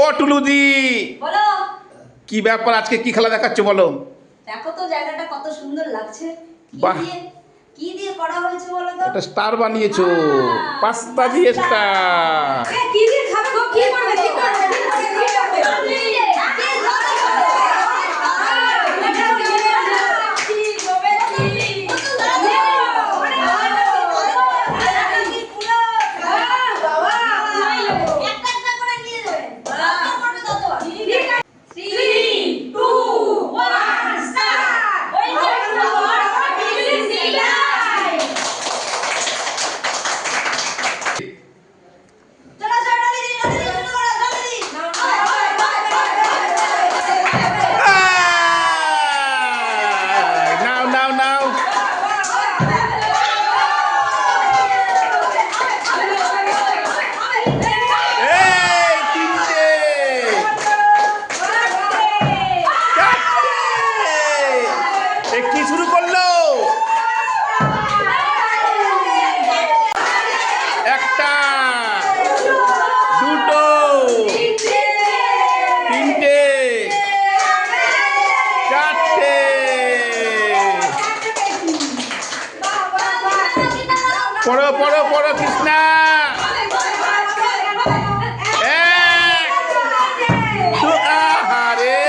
ও টুলুদি, বলো কি ব্যাপার? আজকে কি খেলা দেখাচ্ছ বলো? দেখো তো জায়গাটা কত সুন্দর লাগছে। বাহ। কি দিয়ে করা হয়েছে বলো তো? একটা স্টার বানিয়েছো, পাস্তা দিয়ে স্টার। কি দিয়ে খাবে গো? কি করবে? কি করবে? কি করবে? নাও নাও নাও। এই তিনটে, চারটে। কি শুরু করলো? একটা, দুটো, তিনটে, চারটে। পড়ো পড়ো পড়ো কৃষ্ণা। আহারে,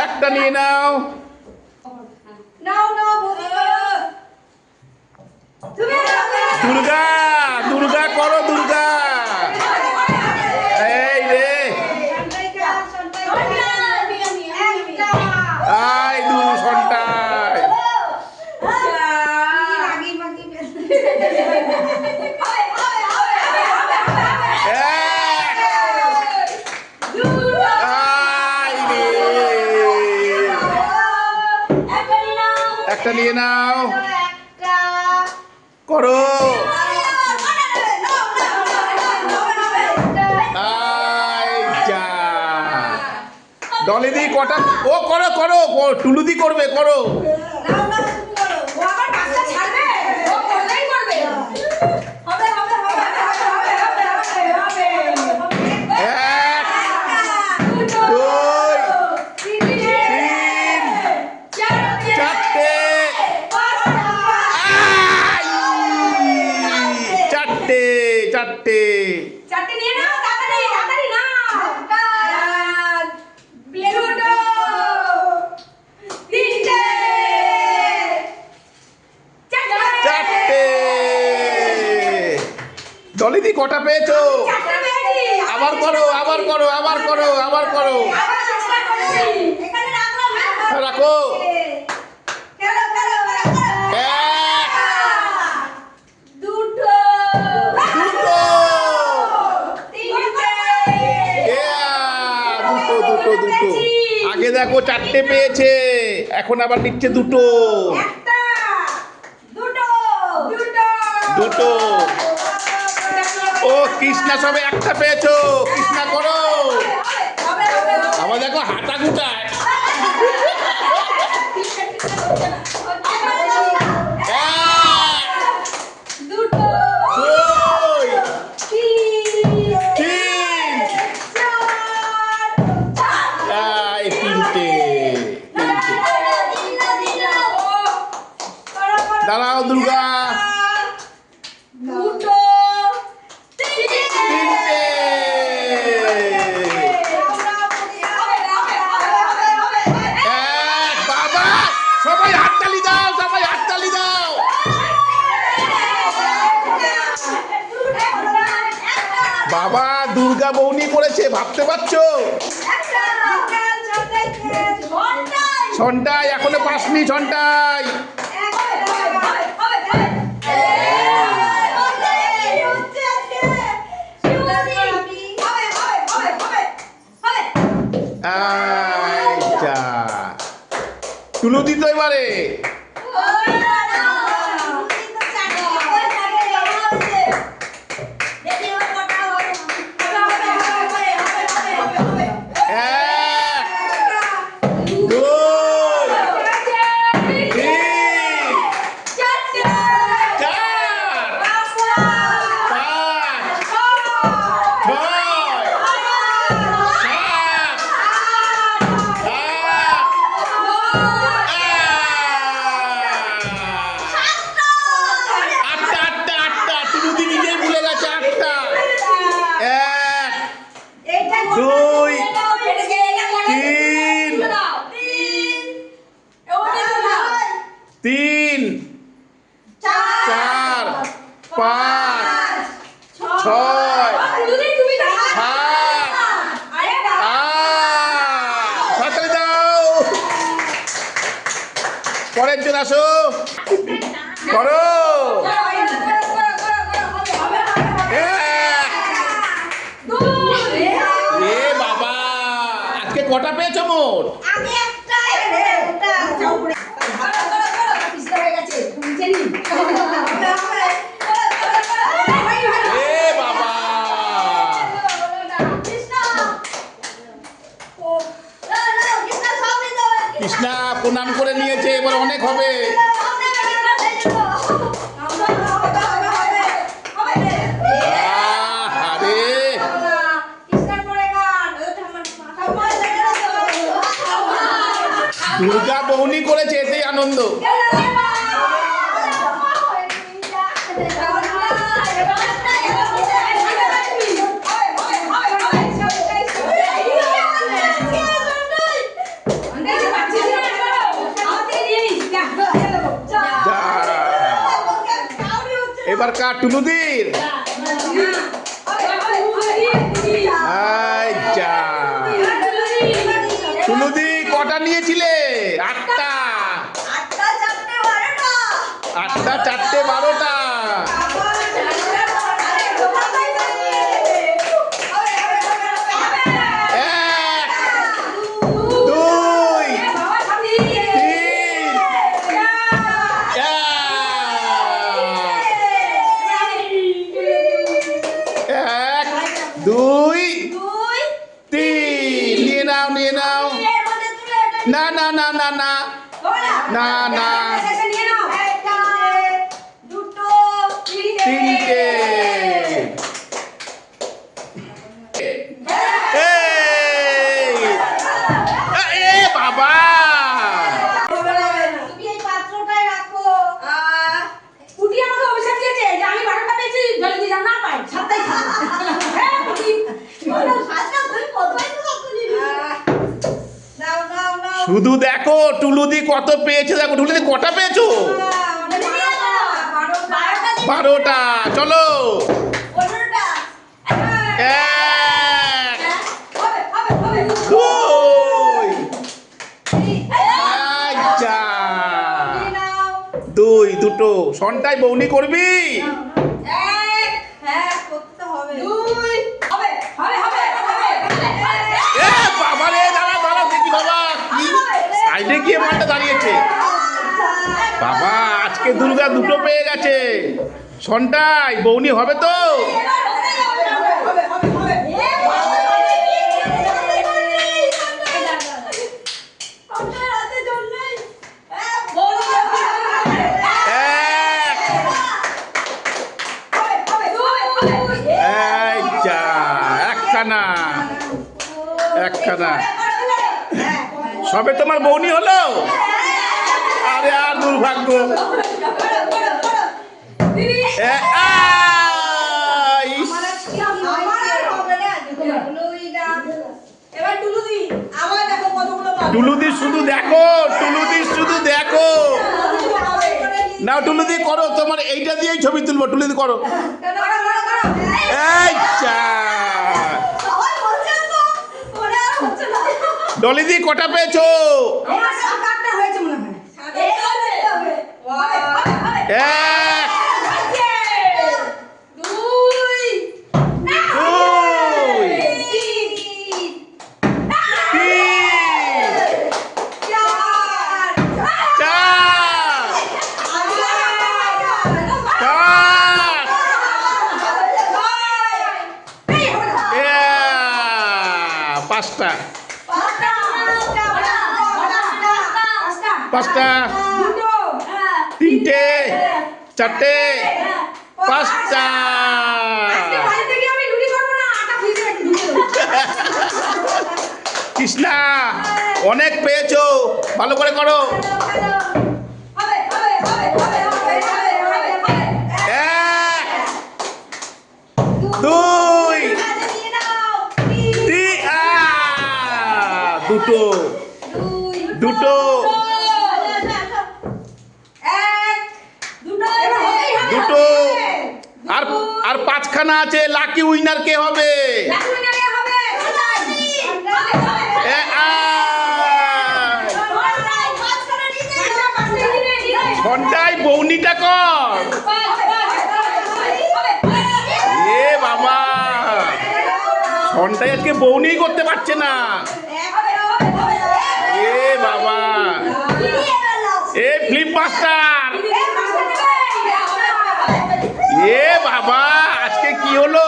একটা নিয়ে নাও। দুর্গা দুর্গা করো, দুর্গা। এই রে, আই দু ঘন্টায়। একটা নিয়ে নাও, করো। ডলিদি কটা? ও করো করো, টুলুদি করবে, করো। এক, দুই, তিন, চারটে। চারটে চারটে। চারটে নিয়ে নাও, তাড়াতাড়ি তাড়াতাড়ি নাও। দুটো, তিনটে, চারটে। ডলিদি কটা পেয়েছো? চারটে পেয়েছি। আবার করো, আবার করো, আবার করো, আবার করো। আবার চেষ্টা করছি। এখানে রাখলাম। রাখো। খেলো খেলো খেলো। এক, দুটো, দুটো। তিনটে, দুটো দুটো দুটো। আগে দেখো চারটে পেয়েছে, এখন আবার নিচ্ছে দুটো। একটা, দুটো, দুটো, দুটো। ও কৃষ্ণা সবে একটা পেয়েছো, কৃষ্ণা করো। হবে হবে। আবার দেখো হাঁটা গুটায়। দুটো, দুই, তিন, তিন। চার, তিনটে তিনটে। দাঁড়াও দুর্গা। দুটো, তিনটে। এক, বাবা সবাই হাততালি দাও, সবাই হাততালি দাও। বাবা দুর্গা বৌনি করেছে, ভাবতে পারছো? ছন্টাই এখনো পাসনি, ছন্টাই। আচ্ছা টুলুদি তো এবারে। দুই, তিন, চার, পাঁচ, ছয়, সাত, আট। হাততালি দাও। পরের জন আসো, করো। এ বাবা, আজকে কটা পেয়েছো মোট? এ বাবা, কৃষ্ণা প্রণাম করে নিয়েছে, এবার অনেক হবে। আরে দুর্গা বৌনি করেছে, এতেই আনন্দ। এবার কার? টুলুদির। আচ্ছা, টুলুদি কটা নিয়েছিলে? আটটা। আটটা, চারটে, 12টা। এক, দুই, তিন, এক, দুই, তিন। নিয়ে নাও, নিয়ে নাও। না না না না না না না, তিনটে। এই, এ বাবা, শুধু দেখো টুলুদি কত পেয়েছে। দেখো টুলুদি কটা পেয়েছো? 12টা। চলো, এক, দুই, আচ্ছা, দুই, দুটো। সন্টাই বৌনি করবি? এ বাবা রে, দাঁড়া দাঁড়া দেখি বাবা, কি সাইডে গিয়ে মাঠটা দাঁড়িয়েছে। বাবা, আজকে দুর্গা দুটো পেয়ে গেছে। সন্টাই বৌনি হবে তো? এক, এই যা, একখানা, একখানা। সবে তোমার বৌনি হলো? আরে আর দুর্ভাগ্য। টুলুদি শুধু দেখো, টুলুদি শুধু দেখো। না টুলুদি করো, তোমার এইটা দিয়েই ছবি তুলবো। টুলুদি করো। এই যা, ডলিদি কটা পেয়েছো? এক, দুই, তিন, চার, পাঁচ, পাঁচটা, পাঁচটা, তিনটে, চারটে, পাঁচটা। কৃষ্ণা অনেক পেয়েছো, ভালো করে করো। এক, দুই, তিন, দুটো দুটো দুটো আর আর পাঁচখানা আছে। লাকি উইনার কে হবে? এ, আয়। ঘন্টায় বৌনিটা কর। এ বাবা, ঘন্টায় আজকে বৌনি করতে পারছে না। এ বাবা, এ ফ্লিপ মাস্টার। এ বাবা, আজকে কি হলো?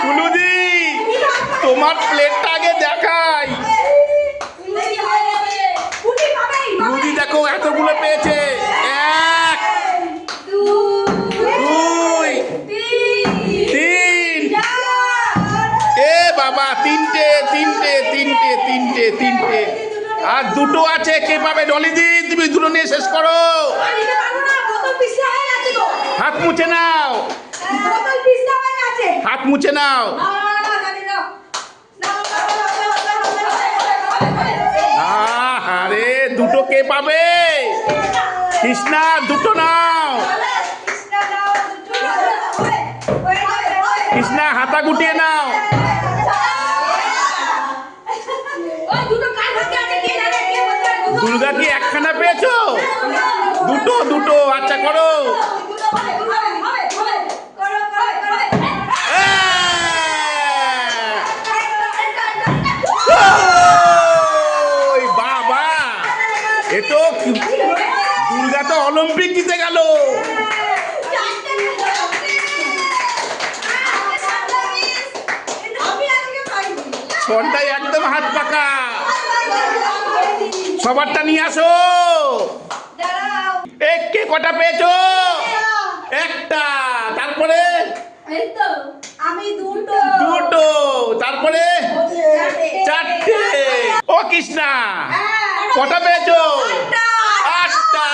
কুলুদি, তোমার প্লেটটা আগে দেখাই। কুলুদি দেখো এতগুলো পেয়েছে। এক, দুই, তিন। এ বাবা, তিনটে তিনটে তিনটে তিনটে তিনটে। আর দুটো আছে, কে পাবে? ডলিদি, তুমি দুটো নিয়ে শেষ করো। হাত মুছে নাও, হাত মুছে নাও। আরে দুটো কে পাবে? কৃষ্ণা, দুটো নাও। কৃষ্ণা, হাতা গুটিয়ে নাও। দুর্গা কি একখানা পেয়েছো? দুটো দুটো, আচ্ছা করো। ওই বাবা, এ তো দুর্গা তো অলিম্পিক জিতে গেল। সন্ধ্যায় একদম হাত পাকা। সবারটা নিয়ে আসো। কে কটা পেয়েছো? একটা। তারপরে আমি দুটো দুটো। তারপরে চারটে। ও কৃষ্ণা, কটা পেয়েছো? আটটা।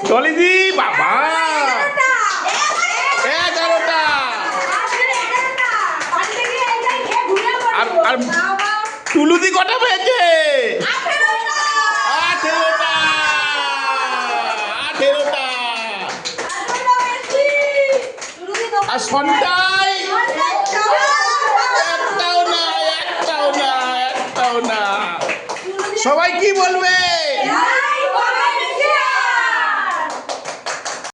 ডলিদি, বাবা 11টা। আর আর টুলুদি কটা পেয়েছে? 18টা। 18টা। আর সন্ধ্যায় একটাও না, একটাও না, একটাও না। সবাই কি বলবে?